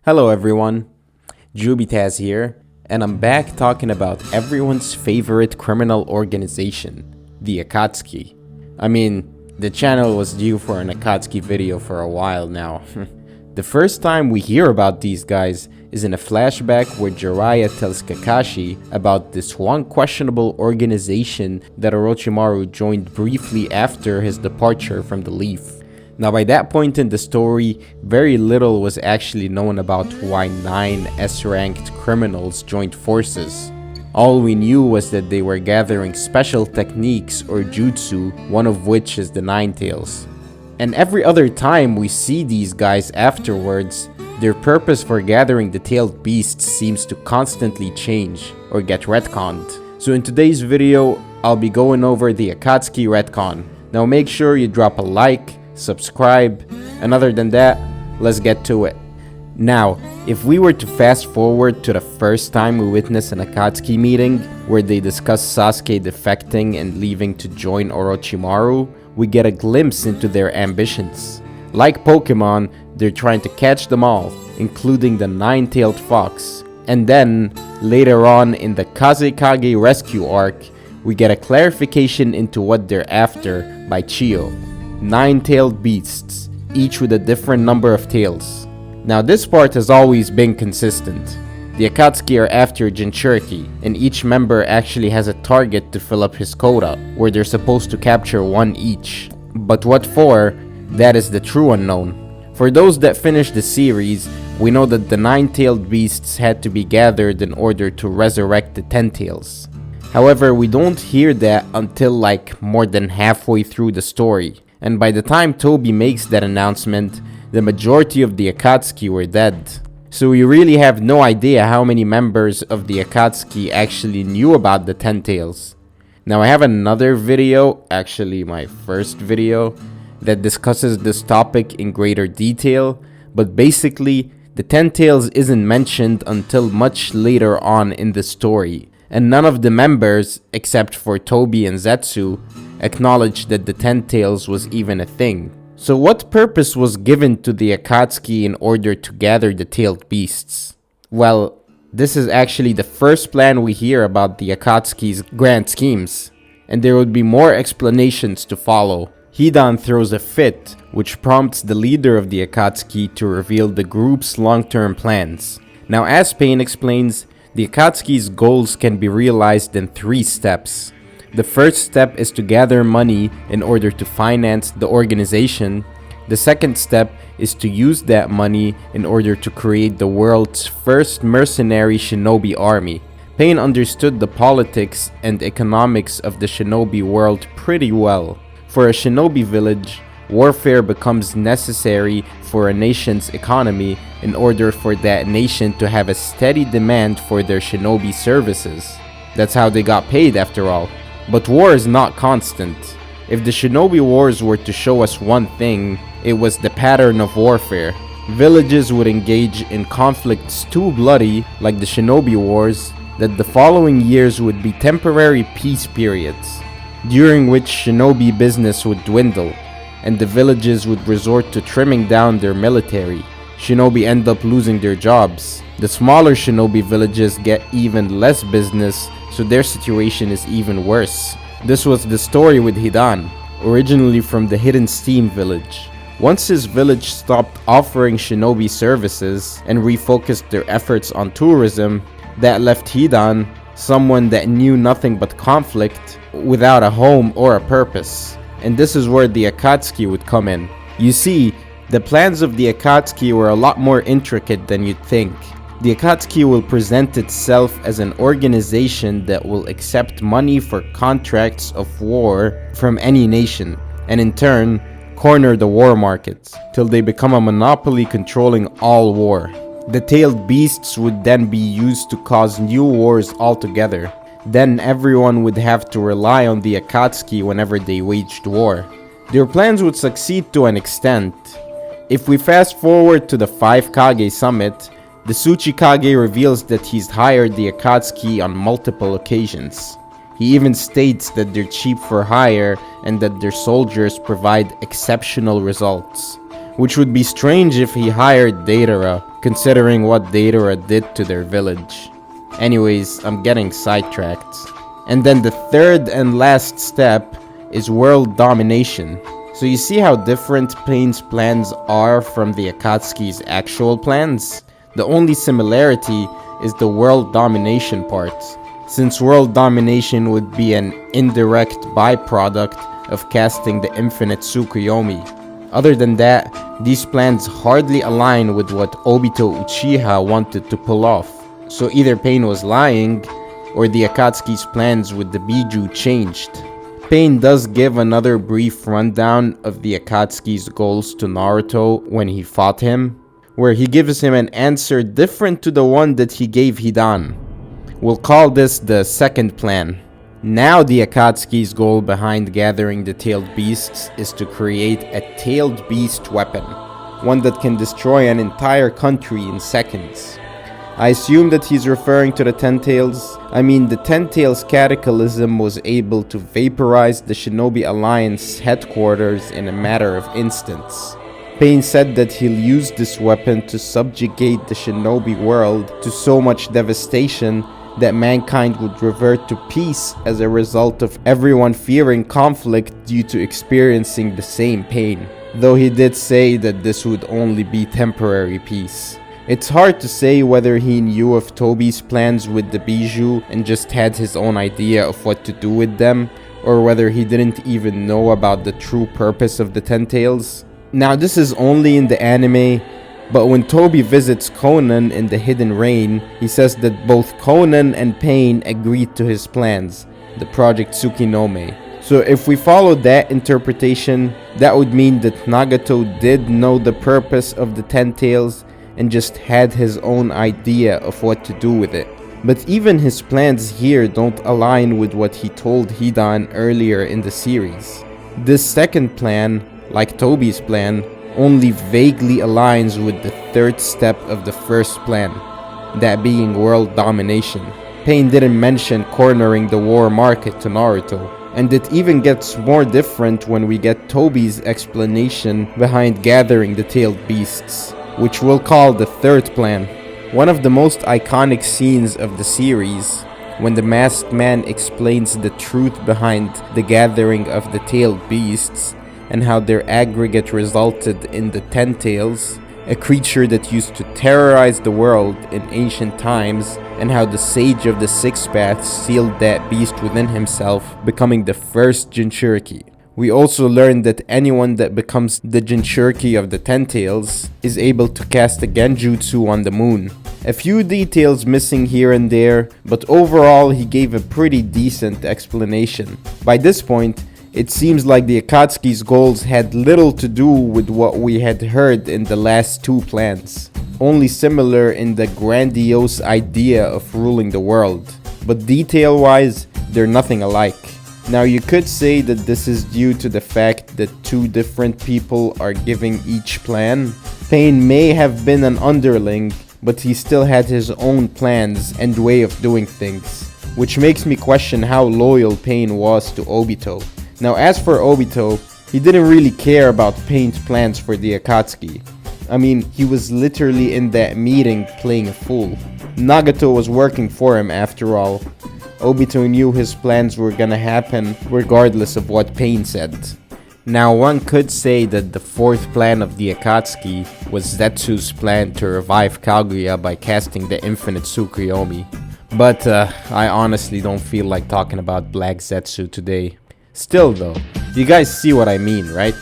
Hello everyone, Jubitaz here, and I'm back talking about everyone's favorite criminal organization, the Akatsuki. I mean, the channel was due for an Akatsuki video for a while now. The first time we hear about these guys is in a flashback where Jiraiya tells Kakashi about this one questionable organization that Orochimaru joined briefly after his departure from the Leaf. Now by that point in the story, very little was actually known about why 9 S-ranked criminals joined forces. All we knew was that they were gathering special techniques or jutsu, one of which is the Nine Tails. And every other time we see these guys afterwards, their purpose for gathering the tailed beasts seems to constantly change or get retconned. So in today's video, I'll be going over the Akatsuki Retcon. Now make sure you drop a like, subscribe, and other than that, let's get to it. Now, if we were to fast forward to the first time we witness an Akatsuki meeting where they discuss Sasuke defecting and leaving to join Orochimaru, we get a glimpse into their ambitions. Like Pokemon, they're trying to catch them all, including the nine-tailed fox. And then, later on in the Kazekage rescue arc, we get a clarification into what they're after by Chiyo. 9-tailed beasts, each with a different number of tails. Now this part has always been consistent. The Akatsuki are after Jinchuriki, and each member actually has a target to fill up his quota, where they're supposed to capture one each. But what for? That is the true unknown. For those that finished the series, we know that the 9-tailed beasts had to be gathered in order to resurrect the 10 tails. However, we don't hear that until like more than halfway through the story. And by the time Toby makes that announcement, the majority of the Akatsuki were dead. So we really have no idea how many members of the Akatsuki actually knew about the 10 tails. Now I have another video, actually my first video, that discusses this topic in greater detail, but basically the 10 tails isn't mentioned until much later on in the story, and none of the members, except for Toby and Zetsu, acknowledged that the 10 tails was even a thing. So what purpose was given to the Akatsuki in order to gather the tailed beasts? Well, this is actually the first plan we hear about the Akatsuki's grand schemes, and there would be more explanations to follow. Hidan throws a fit, which prompts the leader of the Akatsuki to reveal the group's long-term plans. Now as Pain explains, the Akatsuki's goals can be realized in 3 steps. The first step is to gather money in order to finance the organization. The second step is to use that money in order to create the world's first mercenary shinobi army. Pain understood the politics and economics of the shinobi world pretty well. For a shinobi village, warfare becomes necessary for a nation's economy in order for that nation to have a steady demand for their shinobi services. That's how they got paid after all. But war is not constant. If the shinobi wars were to show us one thing, it was the pattern of warfare. Villages would engage in conflicts too bloody, like the shinobi wars, that the following years would be temporary peace periods, during which shinobi business would dwindle, and the villages would resort to trimming down their military. Shinobi end up losing their jobs. The smaller shinobi villages get even less business, so their situation is even worse. This was the story with Hidan, originally from the Hidden Steam village. Once his village stopped offering shinobi services and refocused their efforts on tourism, that left Hidan, someone that knew nothing but conflict, without a home or a purpose. And this is where the Akatsuki would come in. You see, the plans of the Akatsuki were a lot more intricate than you'd think. The Akatsuki will present itself as an organization that will accept money for contracts of war from any nation, and in turn, corner the war markets, till they become a monopoly controlling all war. The tailed beasts would then be used to cause new wars altogether. Then everyone would have to rely on the Akatsuki whenever they waged war. Their plans would succeed to an extent. If we fast forward to the 5 Kage summit, the Tsuchikage reveals that he's hired the Akatsuki on multiple occasions. He even states that they're cheap for hire and that their soldiers provide exceptional results. which would be strange if he hired Datara, considering what Datara did to their village. Anyways, I'm getting sidetracked. And then the third and last step is world domination. So you see how different Pain's plans are from the Akatsuki's actual plans? The only similarity is the world domination part, since world domination would be an indirect byproduct of casting the infinite Tsukuyomi. Other than that, these plans hardly align with what Obito Uchiha wanted to pull off. So either Pain was lying, or the Akatsuki's plans with the Biju changed. Pain does give another brief rundown of the Akatsuki's goals to Naruto when he fought him, where he gives him an answer different to the one that he gave Hidan. We'll call this the second plan. Now the Akatsuki's goal behind gathering the tailed beasts is to create a tailed beast weapon, one that can destroy an entire country in seconds. I assume that he's referring to the Ten Tails. I mean, the Ten Tails Cataclysm was able to vaporize the Shinobi Alliance headquarters in a matter of instants. Pain said that he'll use this weapon to subjugate the Shinobi world to so much devastation that mankind would revert to peace as a result of everyone fearing conflict due to experiencing the same pain. Though he did say that this would only be temporary peace. It's hard to say whether he knew of Tobi's plans with the Biju and just had his own idea of what to do with them, or whether he didn't even know about the true purpose of the Ten Tails. Now this is only in the anime, but when Tobi visits Conan in the Hidden Rain, he says that both Conan and Pain agreed to his plans, the Project Tsukinome. So if we follow that interpretation, that would mean that Nagato did know the purpose of the Ten Tails and just had his own idea of what to do with it. But even his plans here don't align with what he told Hidan earlier in the series. This second plan, like Tobi's plan, only vaguely aligns with the third step of the first plan, that being world domination. Pain didn't mention cornering the war market to Naruto, and it even gets more different when we get Tobi's explanation behind gathering the tailed beasts, which we'll call the third plan. One of the most iconic scenes of the series, when the masked man explains the truth behind the gathering of the tailed beasts and how their aggregate resulted in the Ten Tails, a creature that used to terrorize the world in ancient times, and how the Sage of the Six Paths sealed that beast within himself, becoming the first Jinchuriki. We also learned that anyone that becomes the Jinchuriki of the Ten Tails is able to cast a Genjutsu on the moon. A few details missing here and there, but overall he gave a pretty decent explanation. By this point, it seems like the Akatsuki's goals had little to do with what we had heard in the last two plans, only similar in the grandiose idea of ruling the world, but detail-wise, they're nothing alike. Now you could say that this is due to the fact that two different people are giving each plan. Pain may have been an underling, but he still had his own plans and way of doing things, which makes me question how loyal Pain was to Obito. Now as for Obito, he didn't really care about Pain's plans for the Akatsuki. I mean, he was literally in that meeting playing a fool. Nagato was working for him after all. Obito knew his plans were gonna happen regardless of what Pain said. Now one could say that the fourth plan of the Akatsuki was Zetsu's plan to revive Kaguya by casting the infinite Tsukuyomi. But I honestly don't feel like talking about Black Zetsu today. Still though, you guys see what I mean, right?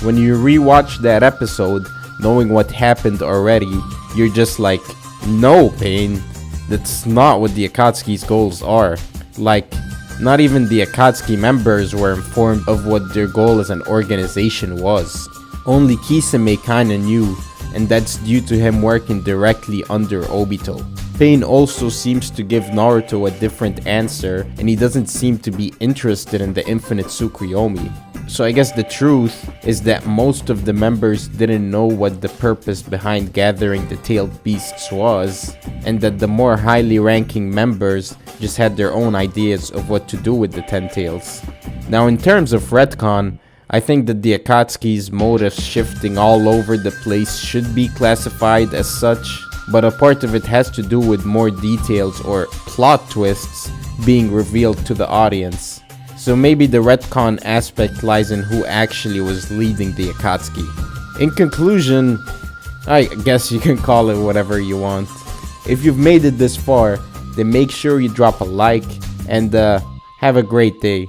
When you rewatch that episode, knowing what happened already, you're just like, no, Pain, that's not what the Akatsuki's goals are. Like, not even the Akatsuki members were informed of what their goal as an organization was. Only Kisame kinda knew, and that's due to him working directly under Obito. Pain also seems to give Naruto a different answer, and he doesn't seem to be interested in the infinite Tsukuyomi. So I guess the truth is that most of the members didn't know what the purpose behind gathering the tailed beasts was, and that the more highly ranking members just had their own ideas of what to do with the Ten Tails. Now in terms of retcon, I think that the Akatsuki's motives shifting all over the place should be classified as such, but a part of it has to do with more details or plot twists being revealed to the audience. So maybe the retcon aspect lies in who actually was leading the Akatsuki. In conclusion, I guess you can call it whatever you want. If you've made it this far, then make sure you drop a like and have a great day.